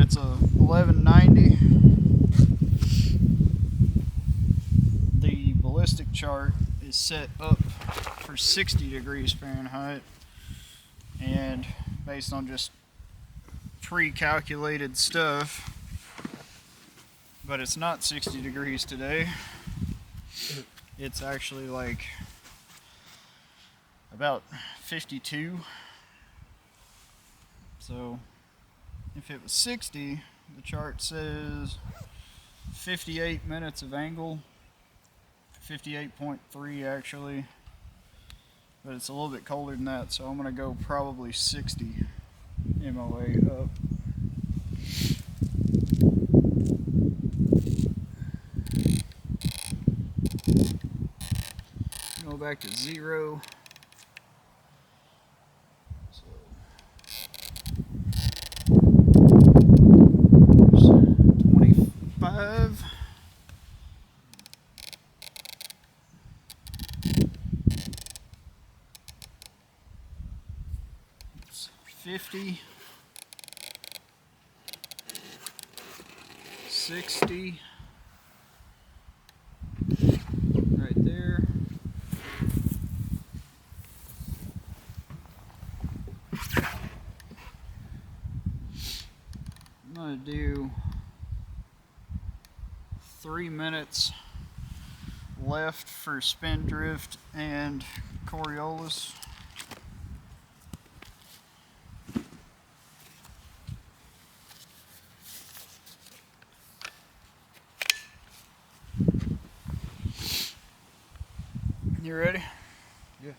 it's a 1190. The ballistic chart is set up for 60 degrees Fahrenheit, and based on just pre-calculated stuff, but it's not 60 degrees today. It's actually like about 52. So if it was 60, the chart says 58 minutes of angle, 58.3 actually, but it's a little bit colder than that, so I'm gonna go probably 60 MOA up. Go back to 0. So 25. It's 50. 60. Right there. I'm gonna do 3 minutes left for Spindrift and Coriolis. You ready? Yeah.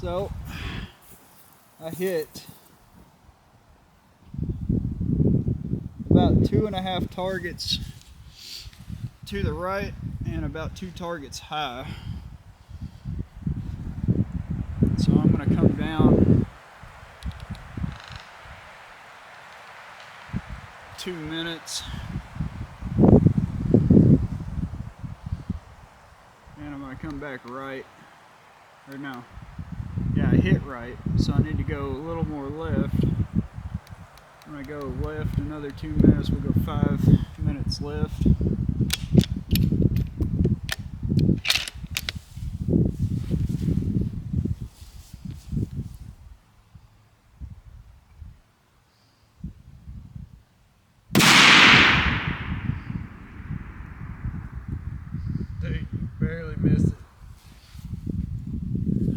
So I hit about 2.5 targets to the right and about 2 targets high. So I'm going to come down 2 minutes and I'm going to come back right, or no, yeah, I hit right, so I need to go a little more left. When I go left another 2 minutes, we'll go 5 minutes left. Dude, you barely missed it.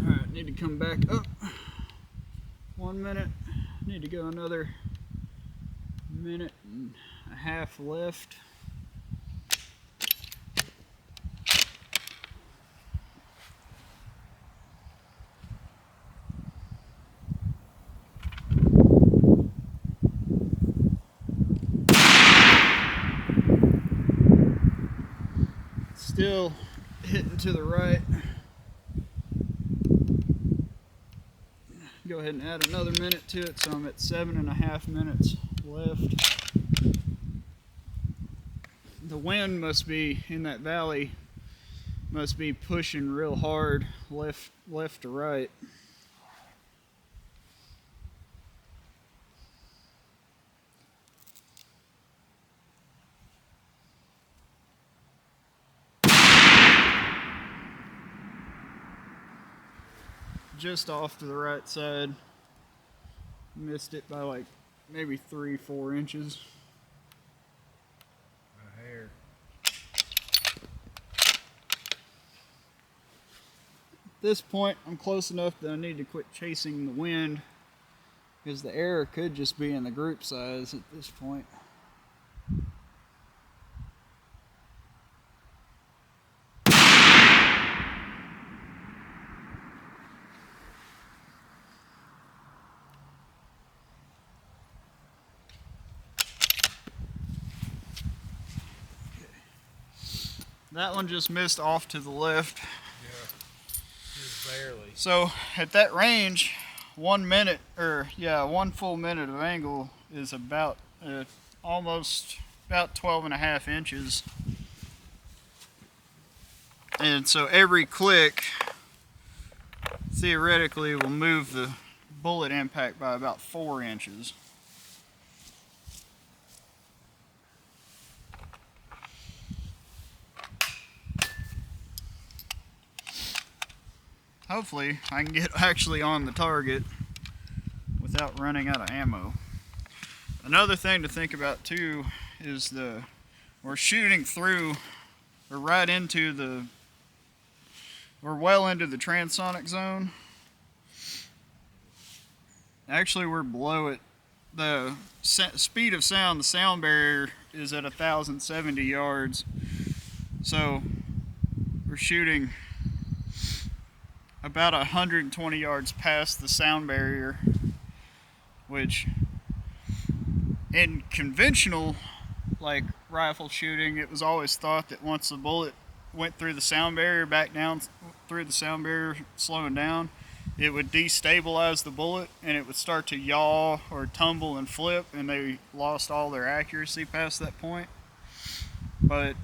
Alright, need to come back up 1 minute. Need to go another 1.5 minutes left. Still hitting to the right. Go ahead and add another minute to it, so I'm at 7.5 minutes left. The wind must be in that valley, must be pushing real hard left to right. Just off to the right side. Missed it by like maybe 3-4 inches. A hair. At this point, I'm close enough that I need to quit chasing the wind, because the error could just be in the group size at this point. That one just missed off to the left. Yeah. Just barely. So at that range, 1 minute, or yeah, 1 full minute of angle is about almost about 12.5 inches. And so every click theoretically will move the bullet impact by about 4 inches. Hopefully I can get actually on the target without running out of ammo. Another thing to think about too is we're shooting through, or right into we're well into the transonic zone. Actually, we're below it. The speed of sound, the sound barrier is at 1,070 yards. So we're shooting about 120 yards past the sound barrier, which in conventional like rifle shooting, it was always thought that once the bullet went through the sound barrier, back down through the sound barrier, slowing down, it would destabilize the bullet and it would start to yaw or tumble and flip, and they lost all their accuracy past that point. But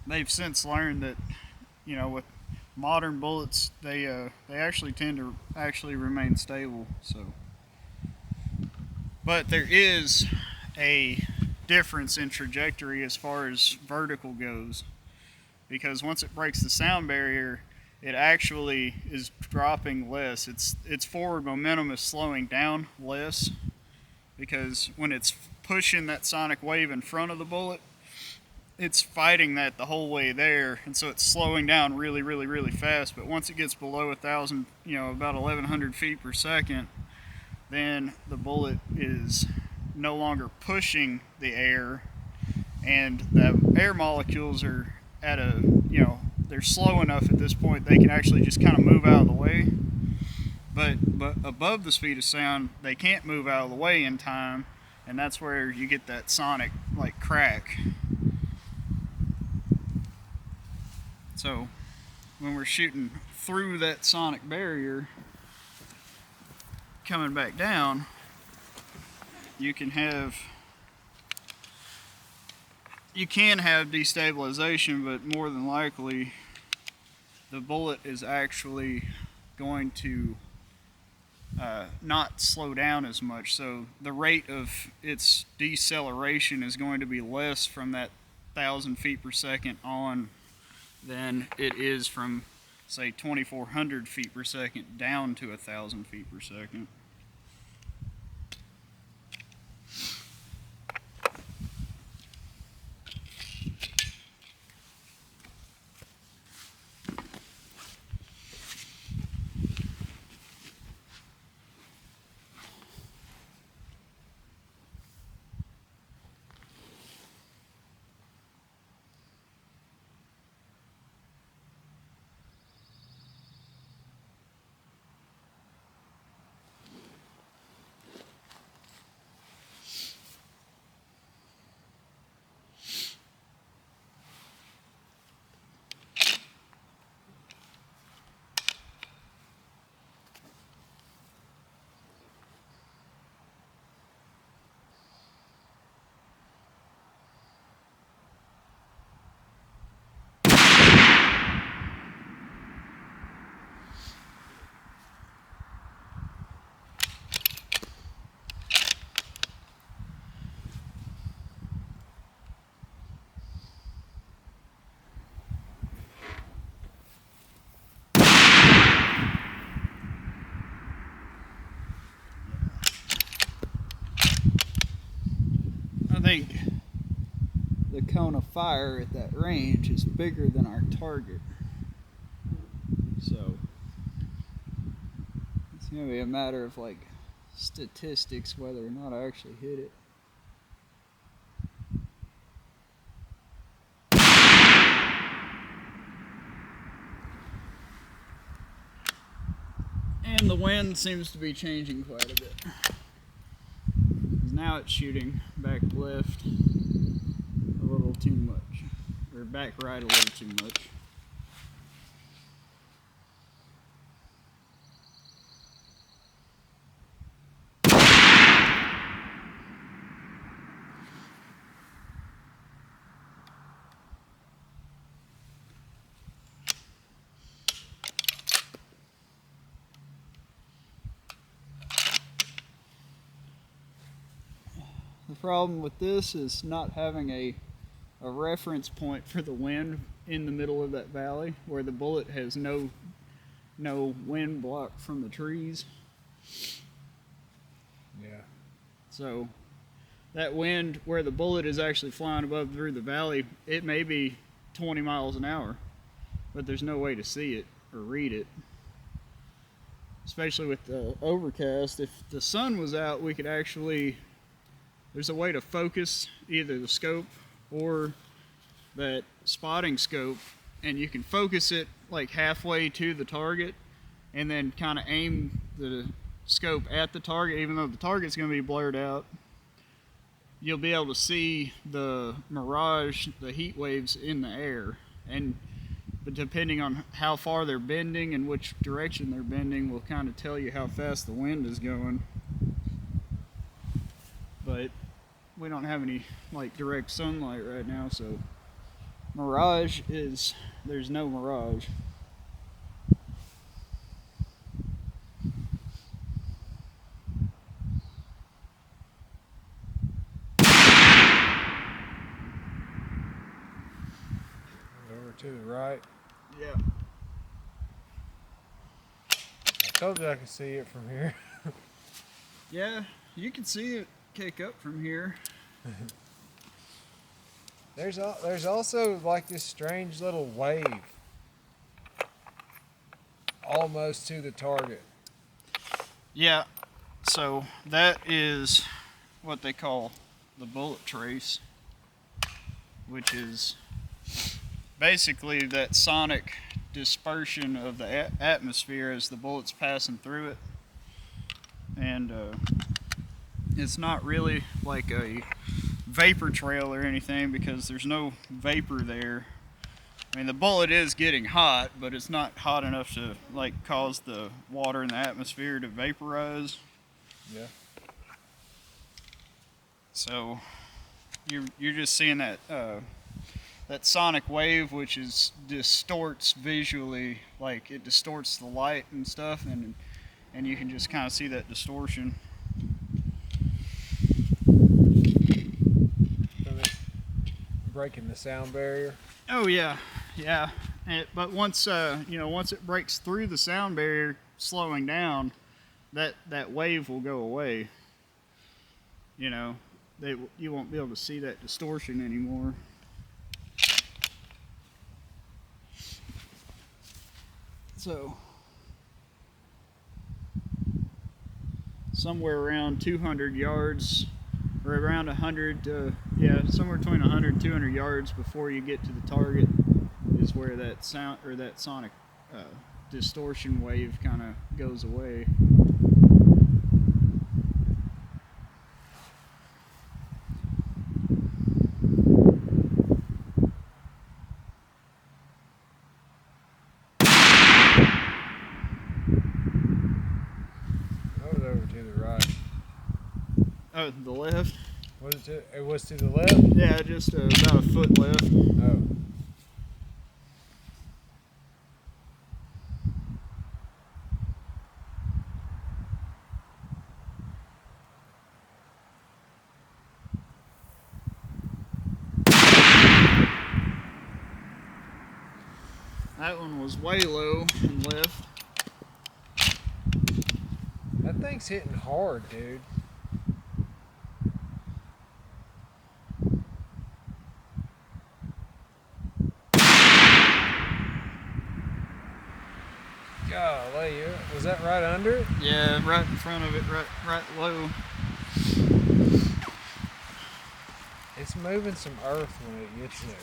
they've since learned that, you know, with modern bullets, they actually tend to actually remain stable. So, but there is a difference in trajectory as far as vertical goes, because once it breaks the sound barrier, it actually is dropping less. Its forward momentum is slowing down less, because when it's pushing that sonic wave in front of the bullet, it's fighting that the whole way there, and so it's slowing down really, really, really fast. But once it gets below 1,000, you know, about 1,100 feet per second, then the bullet is no longer pushing the air, and the air molecules are at a, you know, they're slow enough at this point they can actually just kind of move out of the way. But above the speed of sound, they can't move out of the way in time, and that's where you get that sonic like crack. So when we're shooting through that sonic barrier, coming back down, you can have destabilization, but more than likely the bullet is actually going to not slow down as much. So the rate of its deceleration is going to be less from that 1,000 feet per second on than it is from, say, 2,400 feet per second down to 1,000 feet per second. I think the cone of fire at that range is bigger than our target. So it's going to be a matter of like statistics whether or not I actually hit it. And the wind seems to be changing quite a bit. Now it's shooting back left a little too much. or back right a little too much. The problem with this is not having a reference point for the wind in the middle of that valley where the bullet has no wind block from the trees. Yeah. So that wind where the bullet is actually flying above through the valley, it may be 20 miles an hour, but there's no way to see it or read it. Especially with the overcast, if the sun was out, we could actually, there's a way to focus either the scope or that spotting scope, and you can focus it like halfway to the target and then kind of aim the scope at the target. Even though the target's going to be blurred out, you'll be able to see the mirage, the heat waves in the air. But depending on how far they're bending and which direction they're bending will kind of tell you how fast the wind is going. But we don't have any like direct sunlight right now, so there's no mirage. Over to the right. Yeah. I told you I could see it from here. Yeah, you can see it kick up from here. There's also like this strange little wave almost to the target. Yeah, so that is what they call the bullet trace, which is basically that sonic dispersion of the atmosphere as the bullet's passing through it. And it's not really like a vapor trail or anything because there's no vapor there. I mean, the bullet is getting hot, but it's not hot enough to like cause the water in the atmosphere to vaporize. Yeah. So you're just seeing that that sonic wave, which distorts visually, like it distorts the light and stuff, and you can just kind of see that distortion. Breaking the sound barrier. Oh yeah, yeah. But once once it breaks through the sound barrier, slowing down, that wave will go away. You know, you won't be able to see that distortion anymore. So somewhere around 200 yards, or around 100, somewhere between 100 and 200 yards before you get to the target is where that sound or that sonic distortion wave kind of goes away. I was over to the right. Oh, the left? It was to the left? Yeah, just about a foot left. Oh. That one was way low and left. That thing's hitting hard, dude. Golly, was that right under it? Yeah, right in front of it, right low. It's moving some earth when it gets there.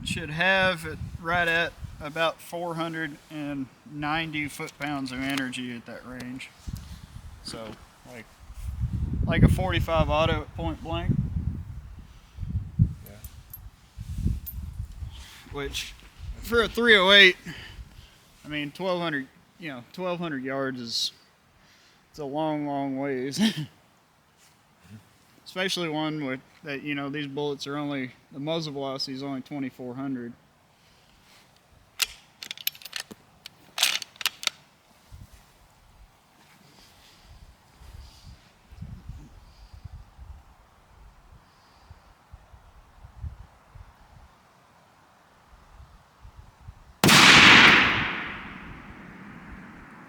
Should have it right at about 490 foot-pounds of energy at that range. So, like like a 45 auto at point blank. Yeah. Which, for a 308, I mean, 1,200, 1,200 yards it's a long ways. Especially one with that, these bullets are only, the muzzle velocity is only 2,400.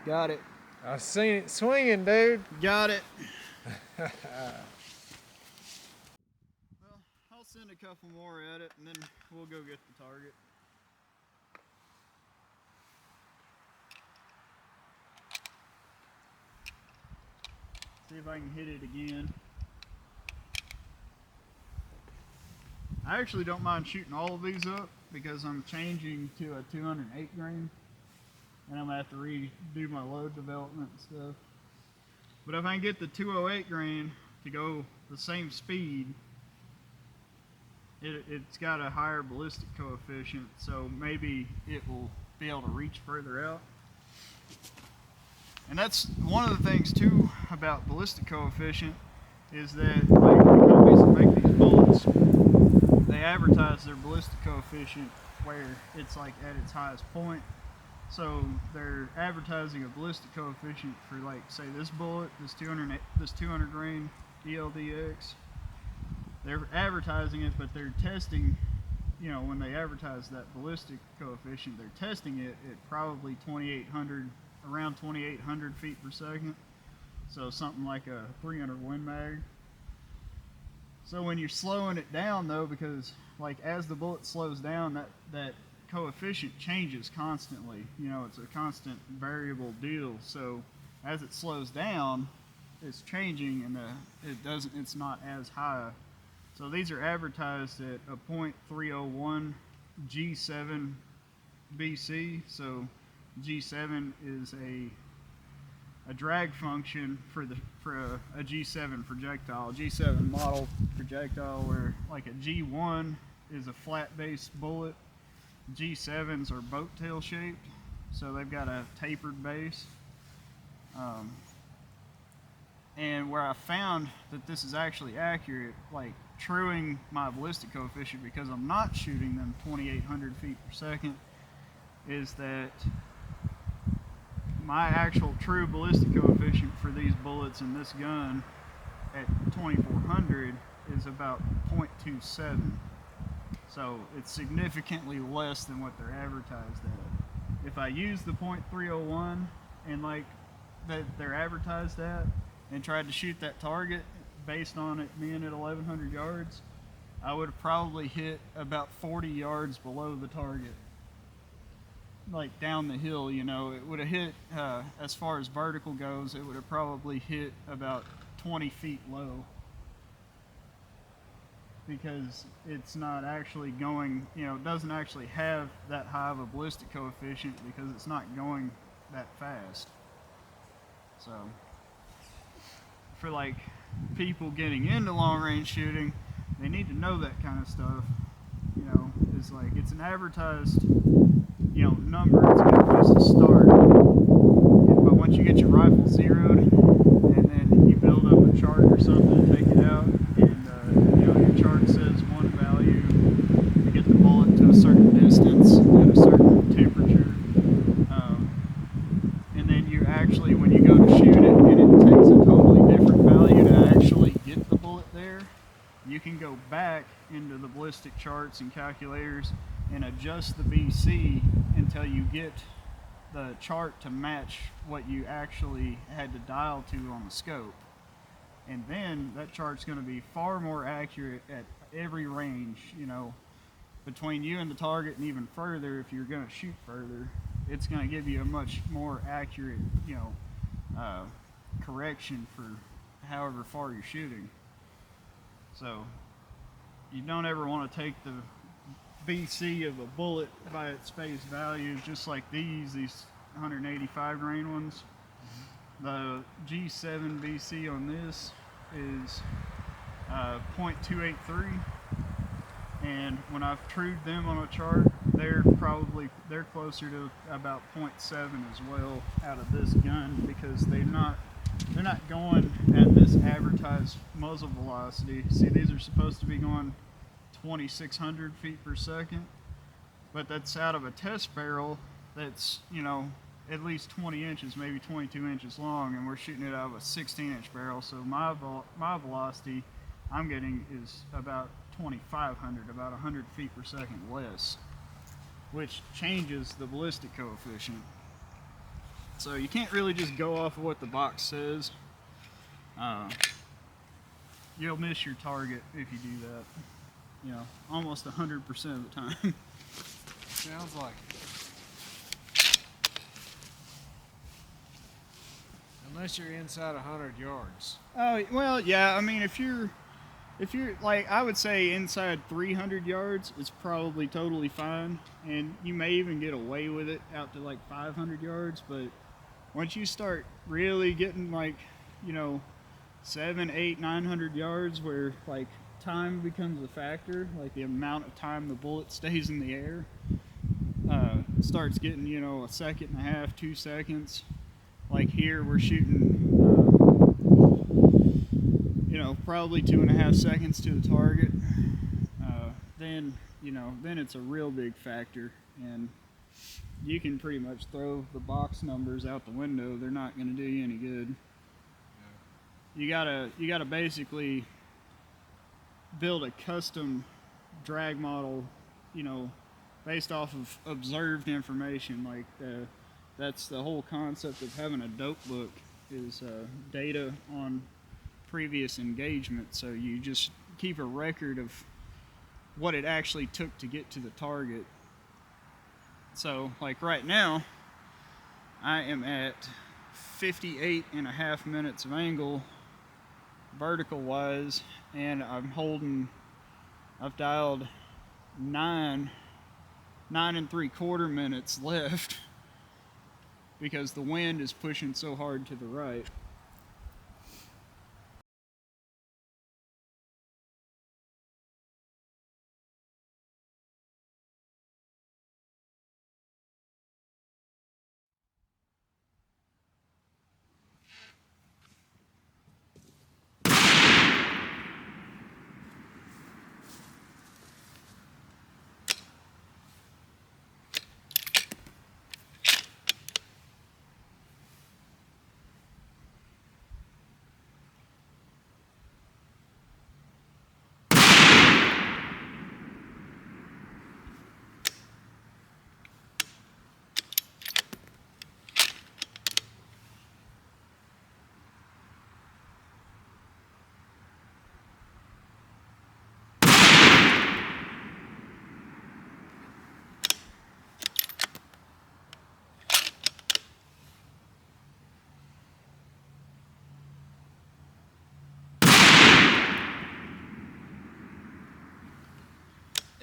Got it. I seen it swinging, dude. Got it. Well, I'll send a couple more at it and then we'll go get the target. See if I can hit it again. I actually don't mind shooting all of these up because I'm changing to a 208 grain and I'm gonna have to redo my load development and stuff. But if I can get the 208 grain to go the same speed, it's got a higher ballistic coefficient, so maybe it will be able to reach further out. And that's one of the things too about ballistic coefficient is that like the companies that make these bullets, they advertise their ballistic coefficient where it's like at its highest point. So they're advertising a ballistic coefficient for like say this bullet, this 200 grain ELD X. They're advertising it, but they're testing, when they advertise that ballistic coefficient, they're testing it at probably 2,800, around 2,800 feet per second. So something like a 300 Win Mag. So when you're slowing it down though, because like as the bullet slows down, that coefficient changes constantly. It's a constant variable deal. So as it slows down, it's changing and it's not as high. So these are advertised at a .301 G7 BC. So G7 is a drag function for a G7 projectile, G7 model projectile, where like a G1 is a flat base bullet. G7s are boat tail shaped, so they've got a tapered base. And where I found that this is actually accurate, like truing my ballistic coefficient because I'm not shooting them 2,800 feet per second, is that my actual true ballistic coefficient for these bullets in this gun at 2,400 is about 0.27. So it's significantly less than what they're advertised at. If I use the .301 and like that they're advertised at and tried to shoot that target based on it being at 1,100 yards, I would have probably hit about 40 yards below the target. Like down the hill, it would have hit, as far as vertical goes, it would have probably hit about 20 feet low. Because it's not actually going, it doesn't actually have that high of a ballistic coefficient because it's not going that fast. So, for like people getting into long range shooting, they need to know that kind of stuff. It's like, it's an advertised, number, it's good just to start. But once you get your rifle zeroed, and then you build up a chart or something to take it out, and your chart says one value to get the bullet to a certain distance at a certain temperature, and then you actually, when you go to shoot it, and it takes a totally different value to actually get the bullet there, you can go back into the ballistic charts and calculators and adjust the BC until you get the chart to match what you actually had to dial to on the scope. And then that chart's going to be far more accurate at every range, between you and the target, and even further if you're going to shoot further. It's going to give you a much more accurate, correction for however far you're shooting. So you don't ever want to take the BC of a bullet by its face value, just like these 185 grain ones. The G7 BC on this is 0.283, and when I've trued them on a chart, they're closer to about 0.7 as well out of this gun, because they're not going at this advertised muzzle velocity. See, these are supposed to be going 2,600 feet per second, but that's out of a test barrel that's, you know, at least 20 inches, maybe 22 inches long, and we're shooting it out of a 16-inch barrel. So my velocity I'm getting is about 2,500, about 100 feet per second less, which changes the ballistic coefficient. So you can't really just go off of what the box says. You'll miss your target if you do that. You know, almost 100% of the time. Sounds like it. Unless you're inside 100 yards. Oh, well, yeah, I mean, if you're like, I would say inside 300 yards, it's probably totally fine, and you may even get away with it out to like 500 yards, but once you start really getting like, you know, 700, 800, 900 yards, where like time becomes a factor, like the amount of time the bullet stays in the air, starts getting, you know, a second and a half, 2 seconds. Like here, we're shooting, you know, probably 2.5 seconds to the target. Then, you know, then it's a real big factor, and you can pretty much throw the box numbers out the window. They're not going to do you any good. You gotta basically build a custom drag model, you know, based off of observed information. Like that's the whole concept of having a dope book, is data on previous engagement. So you just keep a record of what it actually took to get to the target. So like right now, I am at 58.5 minutes of angle vertical wise, and I've dialed 9 3/4 minutes left because the wind is pushing so hard to the right.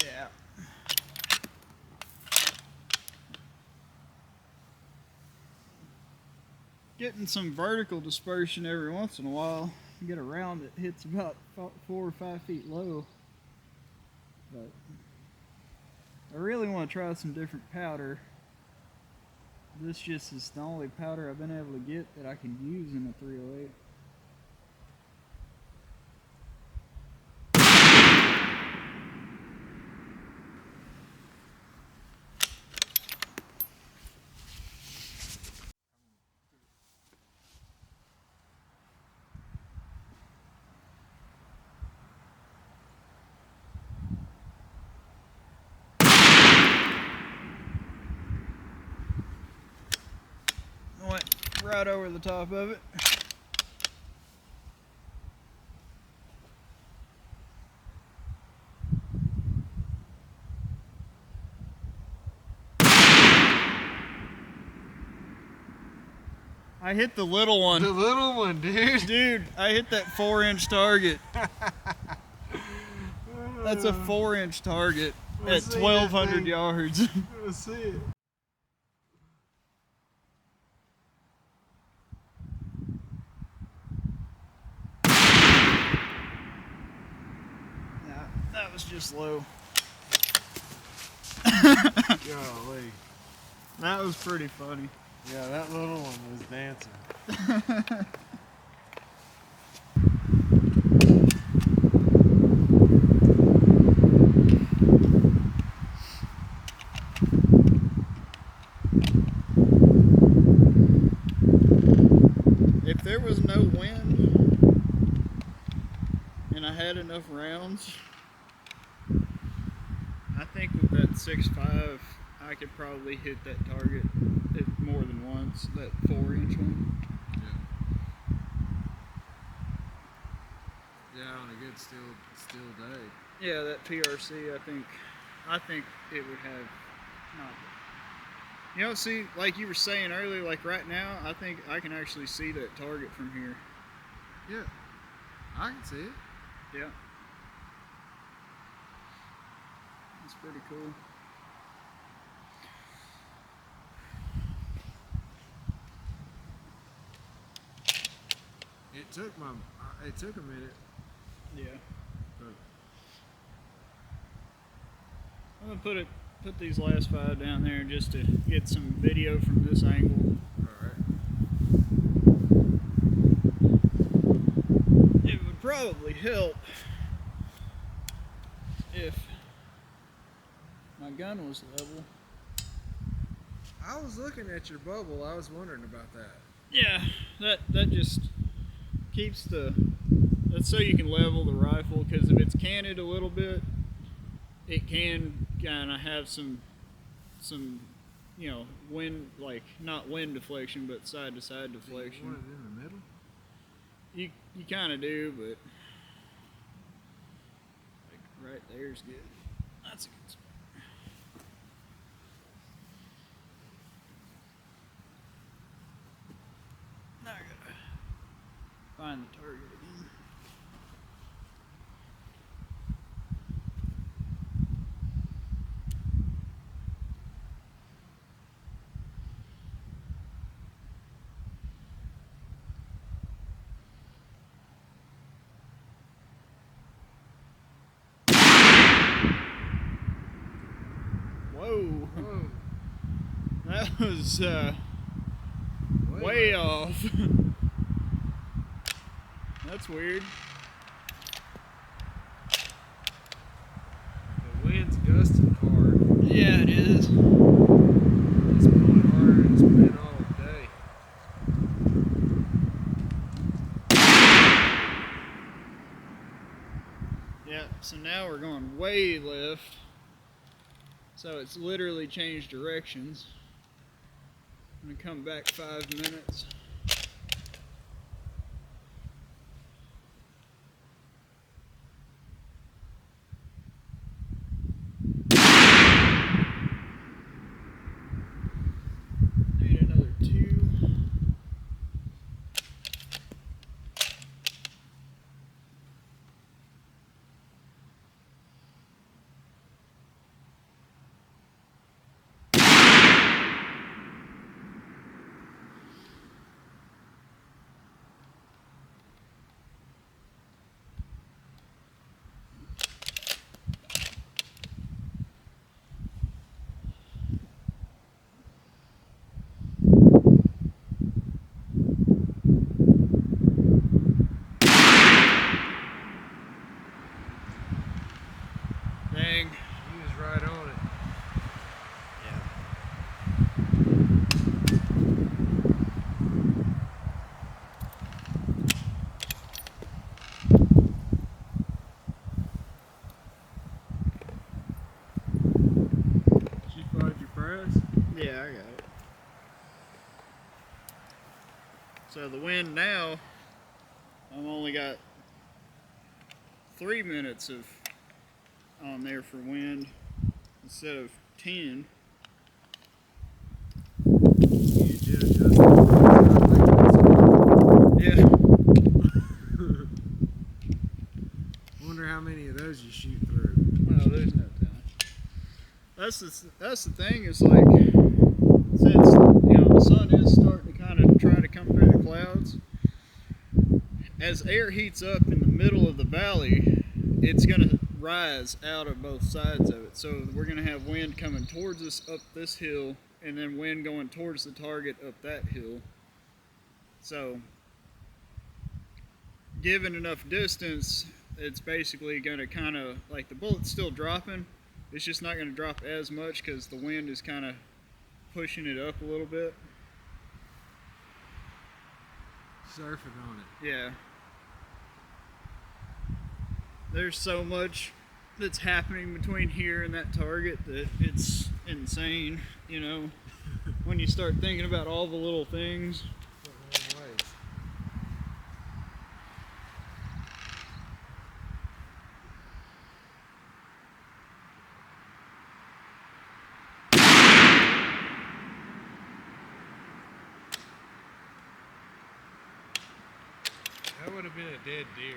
Yeah. Getting some vertical dispersion every once in a while. You get a round that hits about 4 or 5 feet low. But I really want to try some different powder. This just is the only powder I've been able to get that I can use in a 308. Went right over the top of it. I hit the little one. The little one, dude. Dude, I hit that 4-inch target. That's a 4-inch target at 1,200 yards. Let's see it. was just low. Golly. That was pretty funny. Yeah, that little one was dancing. If there was no wind and I had enough rounds, I think with that 6.5 I could probably hit that target more than once, that 4-inch one. Yeah, on a good still day. Yeah, that PRC, I think it would have not. You know, see, like you were saying earlier, like right now, I think I can actually see that target from here. Yeah, I can see it. Yeah. That's pretty cool. It took a minute. Yeah. But I'm gonna put these last 5 down there just to get some video from this angle. alright. It would probably help if my gun was level. I was looking at your bubble, I was wondering about that. Yeah, that just keeps that's so you can level the rifle, because if it's canted a little bit, it can kind of have some you know, wind, like not wind deflection, but side to side deflection. You want it in the middle? You kind of do, but like right there's good. That's a good spot. Now I gotta find the target again. Whoa. Whoa. That was way off. That's weird. The wind's gusting hard. Yeah, it is. It's blowing harder than it's been all day. Yeah, so now we're going way left. So it's literally changed directions. I'm gonna come back 5 minutes. Need another 2. Dang. He was right on it. Did you find your press? Yeah, I got it. So the wind now, I've only got 3 minutes of on there for wind instead of 10. You did adjust it. Yeah. Wonder how many of those you shoot through. Well, there's no time. That's the thing, is like, since you know the sun is starting to kind of try to come through the clouds, as air heats up in the middle of the valley, it's gonna rise out of both sides of it. So we're going to have wind coming towards us up this hill, and then wind going towards the target up that hill. So given enough distance, it's basically going to kind of, like, the bullet's still dropping, it's just not going to drop as much because the wind is kind of pushing it up a little bit. Surfing on it. Yeah. There's so much that's happening between here and that target that it's insane, you know, when you start thinking about all the little things. That would have been a dead deer.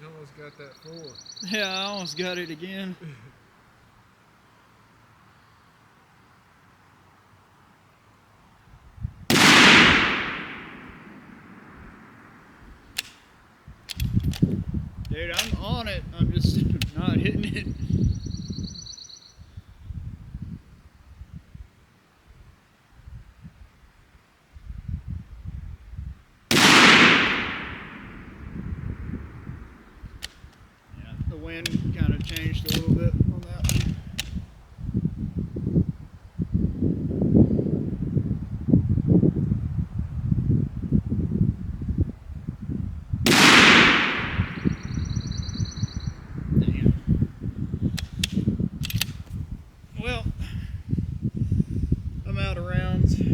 You almost got that 4. Yeah, I almost got it again. Dude, I'm on it. I'm just not hitting it. Yeah, the wind kind of changed a little bit on that one. Well, I'm out of rounds. I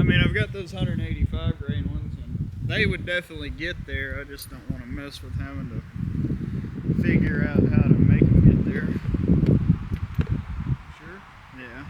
mean, I've got those 185 grain ones, and they would definitely get there. I just don't want to mess with having to figure out how to make them get there. Sure? Yeah.